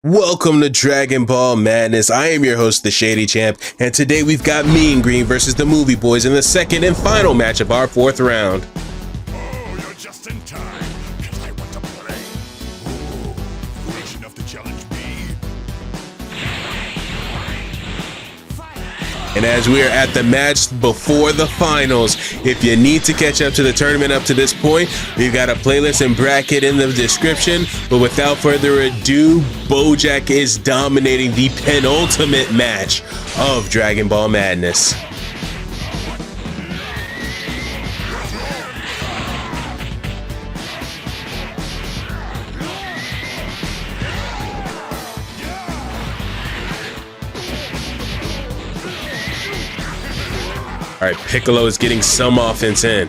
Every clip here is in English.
Welcome to Dragon Ball Madness. I am your host, the Shady Champ, and today we've got Mean Green versus the Movie Boys in the second and final match of our fourth round. Oh, you're just in time, because I want to play. Ooh, foolish enough to challenge me. And as we are at the match before the finals, if you need to catch up to the tournament up to this point, we've got a playlist and bracket in the description. But without further ado, Bojack is dominating the penultimate match of Dragon Ball Madness. All right, Piccolo is getting some offense in.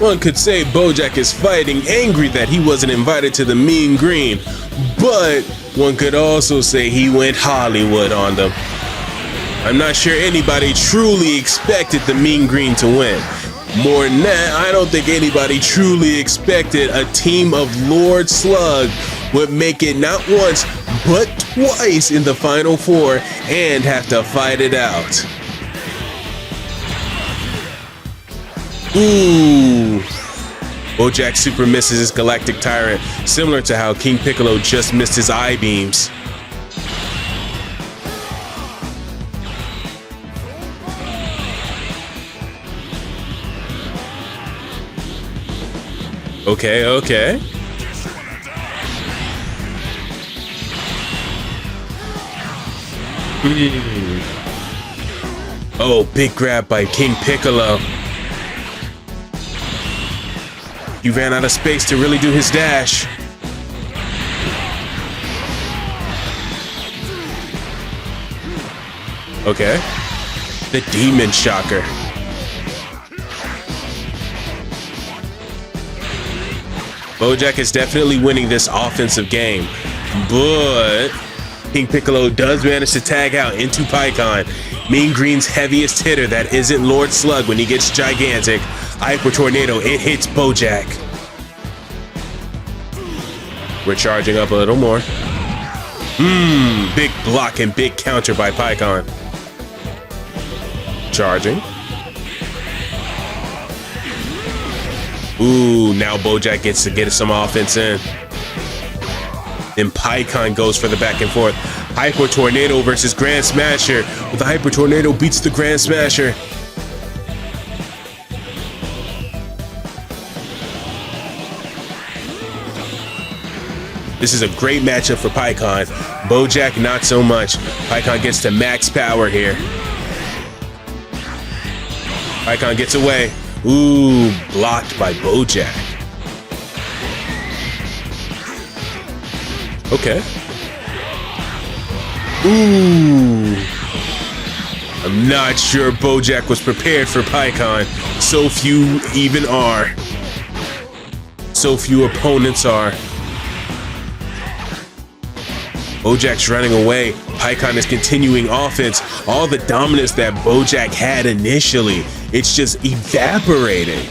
One could say Bojack is fighting, angry that he wasn't invited to the Mean Green, but one could also say he went Hollywood on them. I'm not sure anybody truly expected the Mean Green to win. More than that, I don't think anybody truly expected a team of Lord Slug would make it not once, but twice in the Final Four and have to fight it out. Ooh. Bojack super misses his Galactic Tyrant, similar to how King Piccolo just missed his I-beams. Okay. Oh, big grab by King Piccolo. He ran out of space to really do his dash. Okay. The Demon Shocker. Bojack is definitely winning this offensive game, but King Piccolo does manage to tag out into Pikkon. Mean Green's heaviest hitter that isn't Lord Slug when he gets gigantic. Hyper Tornado, it hits Bojack. We're charging up a little more. Big block and big counter by Pikkon. Charging. Ooh, now Bojack gets to get some offense in. Then Pikkon goes for the back and forth. Hyper Tornado versus Grand Smasher. But the Hyper Tornado beats the Grand Smasher. This is a great matchup for Pikkon. Bojack, not so much. Pikkon gets to max power here. Pikkon gets away. Ooh, blocked by Bojack. Okay. Ooh. I'm not sure Bojack was prepared for Pikkon. So few even are. So few opponents are. Bojack's running away. Pikkon is continuing offense. All the dominance that Bojack had initially, it's just evaporating.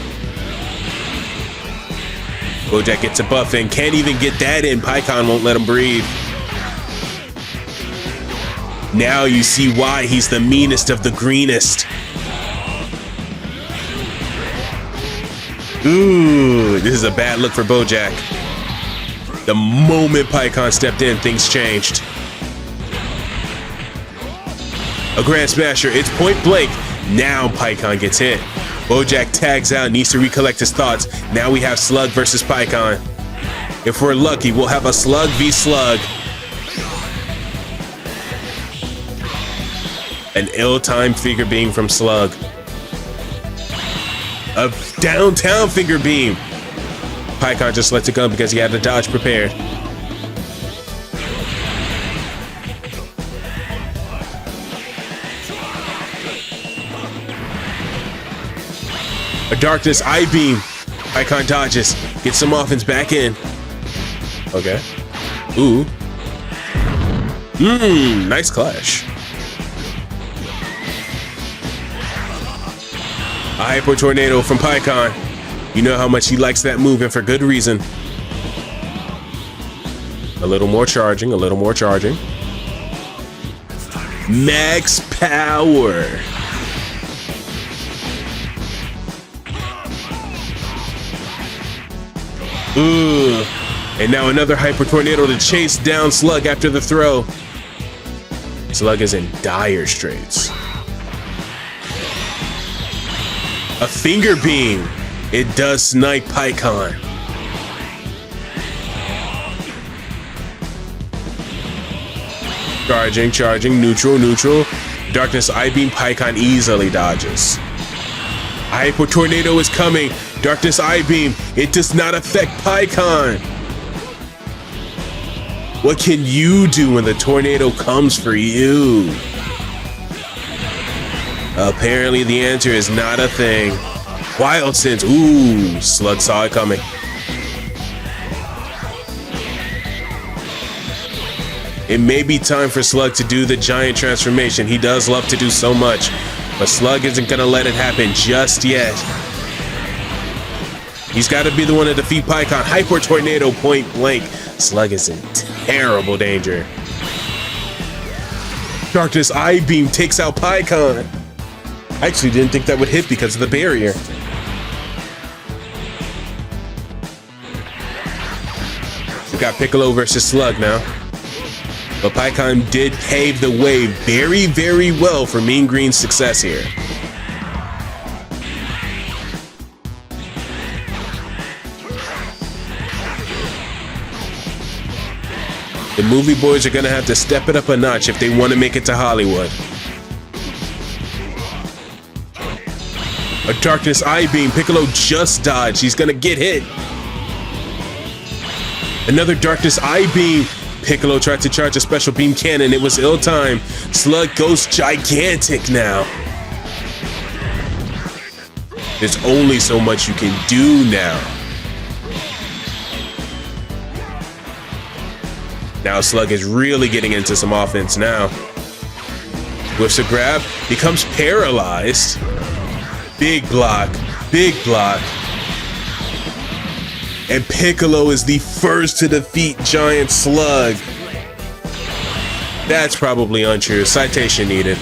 Bojack gets a buff in, can't even get that in. Pikkon won't let him breathe. Now you see why he's the meanest of the greenest. Ooh, this is a bad look for Bojack. The moment Pikkon stepped in, things changed. A Grand Smasher, it's point blank. Now Pikkon gets hit. Bojack tags out, needs to recollect his thoughts. Now we have Slug versus Pikkon. If we're lucky, we'll have a Slug v Slug. An ill-timed finger beam from Slug. A downtown finger beam. Pikkon just lets it go because he had the dodge prepared. A Darkness I-beam. Pikkon dodges. Gets some offense back in. Okay. Ooh. Nice clash. A Hyper Tornado from Pikkon. You know how much he likes that move, and for good reason. A little more charging, a little more charging. Max power. Ooh. And now another hyper tornado to chase down Slug after the throw. Slug is in dire straits. A finger beam. It does snipe Pycon. Charging, charging, neutral, neutral. Darkness I-beam, Pycon easily dodges. Hyper tornado is coming. Darkness I-beam. It does not affect Pycon. What can you do when the tornado comes for you? Apparently the answer is not a thing. Wild Sense. Ooh, Slug saw it coming. It may be time for Slug to do the giant transformation. He does love to do so much, but Slug isn't gonna let it happen just yet. He's gotta be the one to defeat Pycon. Hyper tornado point blank. Slug is in terrible danger. Darkness I-beam takes out Pycon. I actually didn't think that would hit because of the barrier. We got Piccolo versus Slug now. But Pycon did pave the way very, very well for Mean Green's success here. The movie boys are gonna have to step it up a notch if they want to make it to Hollywood. A Darkness I-beam. Piccolo just dodged. He's gonna get hit. Another Darkness I-beam. Piccolo tried to charge a special beam cannon. It was ill-timed. Slug goes gigantic now. There's only so much you can do now. Now Slug is really getting into some offense now. Whiffs a grab, becomes paralyzed. Big block, big block. And Piccolo is the first to defeat Giant Slug. That's probably untrue. Citation needed.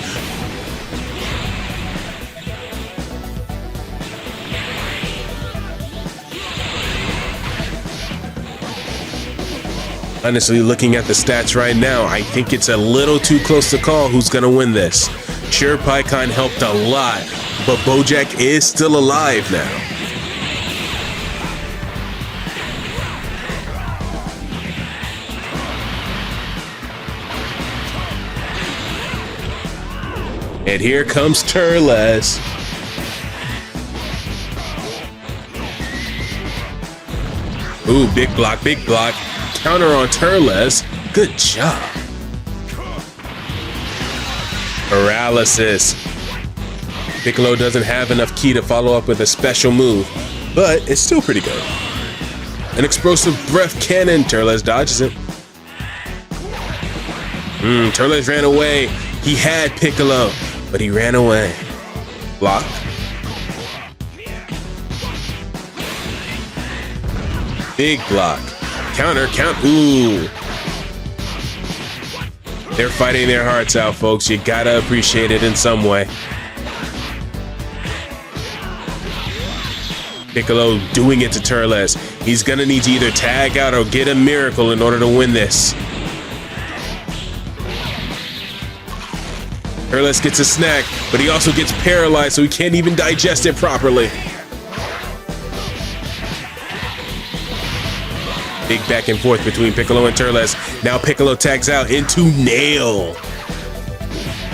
Honestly, looking at the stats right now, I think it's a little too close to call who's gonna win this. Sure, Pycon helped a lot, but Bojack is still alive now. And here comes Turles. Ooh, big block, big block. Counter on Turles. Good job. Paralysis. Piccolo doesn't have enough ki to follow up with a special move, but it's still pretty good. An explosive breath cannon. Turles dodges it. Turles ran away. He had Piccolo, but he ran away. Block. Big block. Counter, count. Ooh. They're fighting their hearts out, folks. You gotta appreciate it in some way. Piccolo doing it to Turles. He's gonna need to either tag out or get a miracle in order to win this. Turles gets a snack, but he also gets paralyzed, so he can't even digest it properly. Big back and forth between Piccolo and Turles. Now Piccolo tags out into Nail.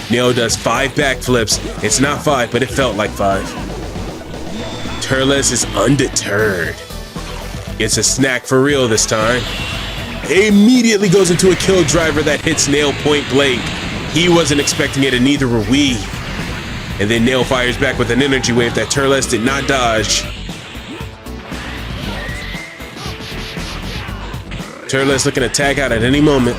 Nail does 5 backflips. It's not 5, but it felt like 5. Turles is undeterred. Gets a snack for real this time. Immediately goes into a kill driver that hits Nail point blank. He wasn't expecting it, and neither were we. And then Nail fires back with an energy wave that Turles did not dodge. Turles looking to tag out at any moment.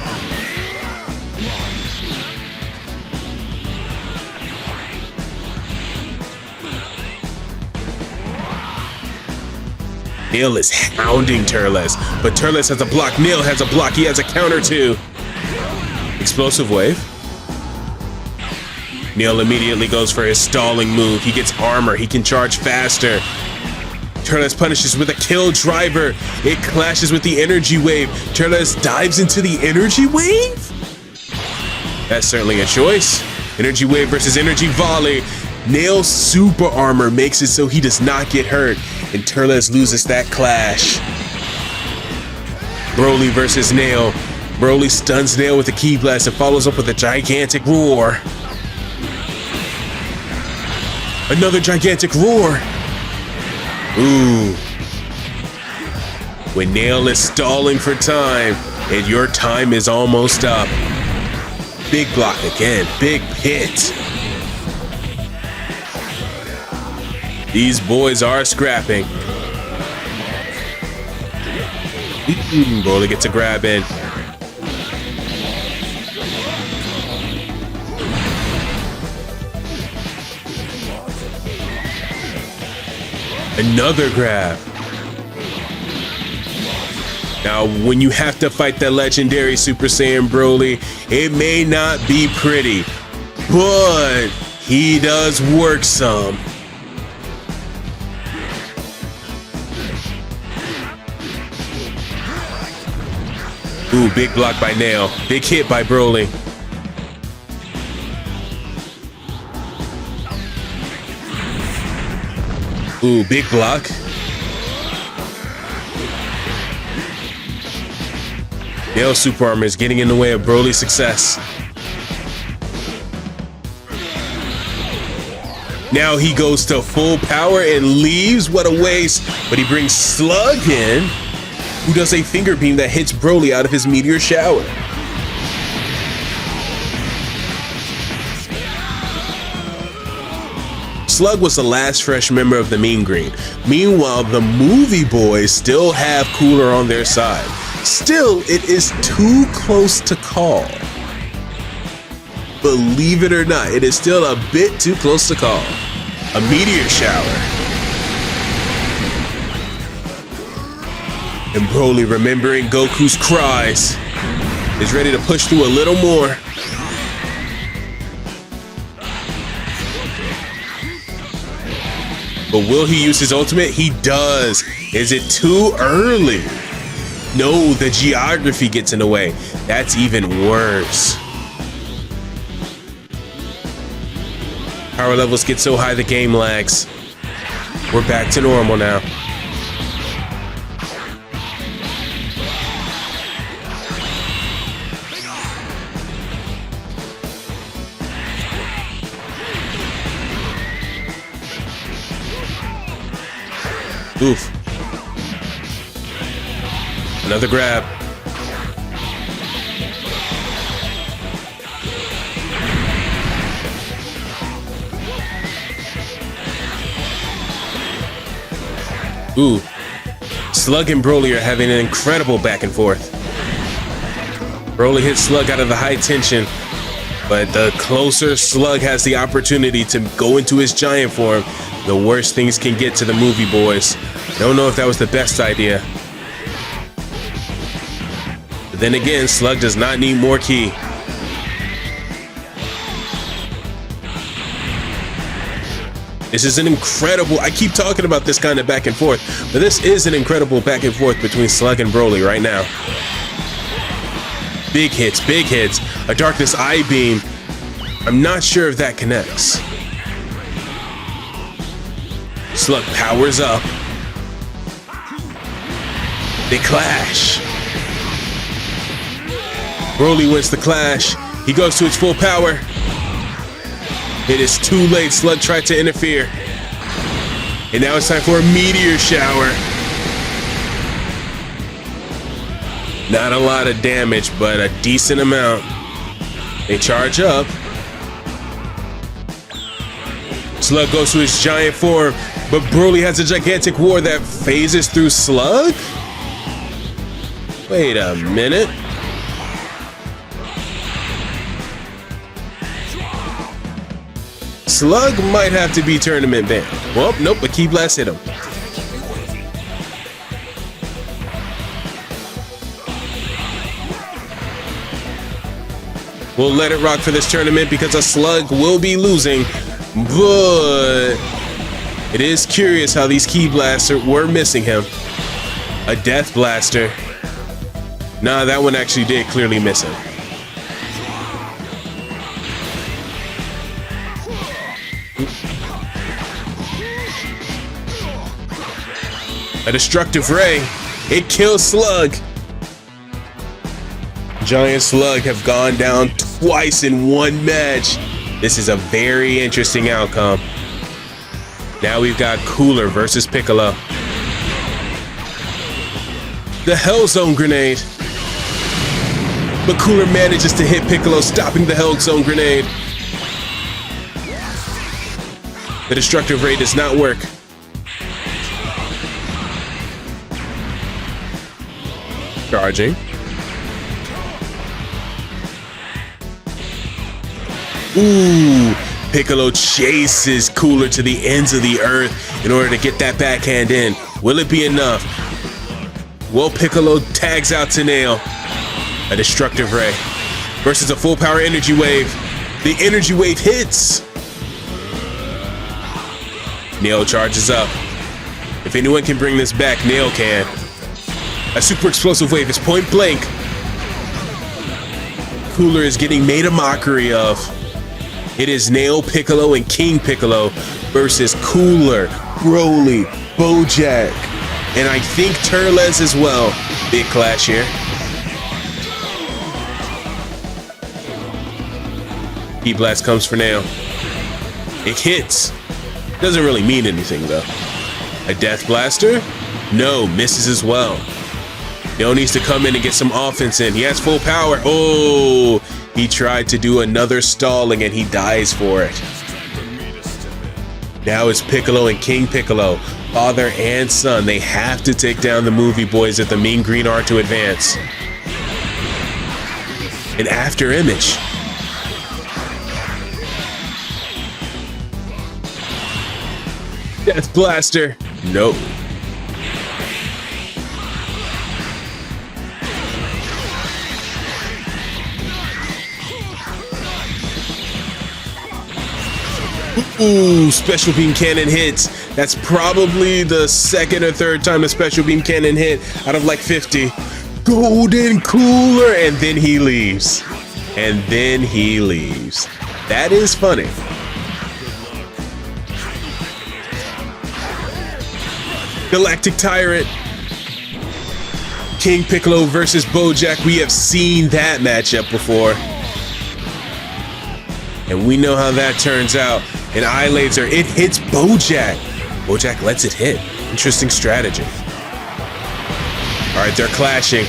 Nail is hounding Turles, but Turles has a block. Nail has a block. He has a counter too. Explosive wave. Nail immediately goes for his stalling move. He gets armor. He can charge faster. Turles punishes with a kill driver. It clashes with the energy wave. Turles dives into the energy wave? That's certainly a choice. Energy wave versus energy volley. Nail's super armor makes it so he does not get hurt, and Turles loses that clash. Broly versus Nail. Broly stuns Nail with a ki blast and follows up with a gigantic roar. Another gigantic roar. Ooh. When Nail is stalling for time, and your time is almost up. Big block again, big hit. These boys are scrapping. Broly gets a grab in. Another grab. Now, when you have to fight the legendary Super Saiyan Broly, it may not be pretty, but he does work some. Ooh, big block by Nail. Big hit by Broly. Ooh, big block. Nail's super armor is getting in the way of Broly's success. Now he goes to full power and leaves. What a waste. But he brings Slug in, who does a finger beam that hits Broly out of his meteor shower. Slug was the last fresh member of the Mean Green. Meanwhile, the movie boys still have Cooler on their side. Still, it is too close to call. Believe it or not, it is still a bit too close to call. A meteor shower. And Broly, remembering Goku's cries, is ready to push through a little more. But will he use his ultimate? He does. Is it too early? No, the geography gets in the way. That's even worse. Power levels get so high the game lags. We're back to normal now. Oof. Another grab. Ooh. Slug and Broly are having an incredible back and forth. Broly hits Slug out of the high tension, but the closer Slug has the opportunity to go into his giant form, the worse things can get to the movie boys. Don't know if that was the best idea. But then again, Slug does not need more ki. This is an incredible, I keep talking about this kind of back and forth, but this is an incredible back and forth between Slug and Broly right now. Big hits, big hits. A Darkness Eye Beam. I'm not sure if that connects. Slug powers up. They clash. Broly wins the clash. He goes to his full power. It is too late. Slug tried to interfere. And now it's time for a meteor shower. Not a lot of damage, but a decent amount. They charge up. Slug goes to his giant form, but Broly has a gigantic war that phases through Slug? Wait a minute. Slug might have to be tournament banned. Well, nope, a ki blast hit him. We'll let it rock for this tournament because a slug will be losing, but it is curious how these Ki Blasters were missing him. A Death Blaster. Nah, that one actually did clearly miss him. A Destructive Ray. It kills Slug. Giant Slug have gone down twice in one match. This is a very interesting outcome. Now we've got Cooler versus Piccolo. The Hell Zone Grenade. But Cooler manages to hit Piccolo, stopping the Hell Zone Grenade. The Destructive Ray does not work. Charging. Ooh, Piccolo chases Cooler to the ends of the earth in order to get that backhand in. Will it be enough? Well, Piccolo tags out to Nail. A Destructive Ray versus a full power energy wave. The energy wave hits. Nail charges up. If anyone can bring this back, Nail can. A super explosive wave is point blank. Cooler is getting made a mockery of. It is Nail, Piccolo, and King Piccolo versus Cooler, Broly, Bojack, and I think Turles as well. Big clash here. Ki Blast comes for Nail. It hits. Doesn't really mean anything though. A Death Blaster? No, misses as well. Nail needs to come in and get some offense in. He has full power. Oh, he tried to do another stalling and he dies for it. Now it's Piccolo and King Piccolo, father and son. They have to take down the movie boys if the Mean Green are to advance. An after image. Death Blaster. No. Ooh, Special Beam Cannon hits. That's probably the second or third time a Special Beam Cannon hit out of like 50. Golden Cooler, and then he leaves. And then he leaves. That is funny. Galactic Tyrant. King Piccolo versus Bojack. We have seen that matchup before. And we know how that turns out. An Eye Laser, it hits Bojack. Bojack lets it hit. Interesting strategy. All right, they're clashing.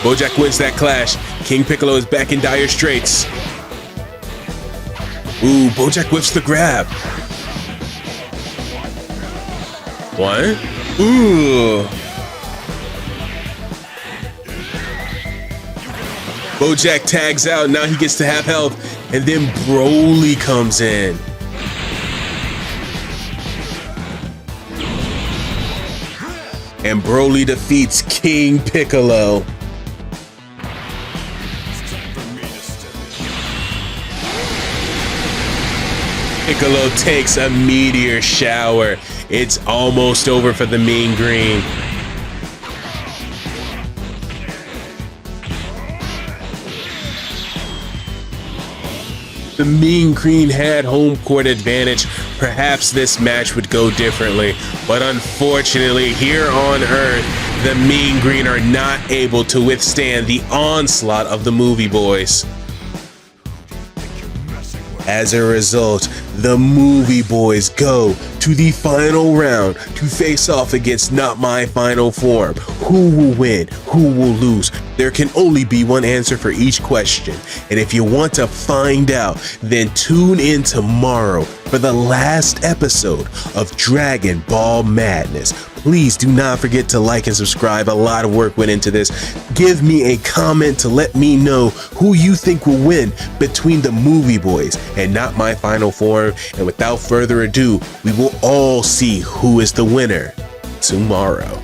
Bojack wins that clash. King Piccolo is back in dire straits. Ooh, Bojack whips the grab. What? Ooh. Bojack tags out, now he gets to have health, and then Broly comes in. And Broly defeats King Piccolo. Piccolo takes a meteor shower. It's almost over for the Mean Green. The Mean Green had home court advantage. Perhaps this match would go differently, but unfortunately here on Earth, the Mean Green are not able to withstand the onslaught of the movie boys. As a result, the movie boys go to the final round to face off against Not My Final Form. Who will win? Who will lose? There can only be one answer for each question. And if you want to find out, then tune in tomorrow for the last episode of Dragon Ball Madness. Please do not forget to like and subscribe. A lot of work went into this. Give me a comment to let me know who you think will win between the movie boys and Not My Final Form. And without further ado, we will all see who is the winner tomorrow.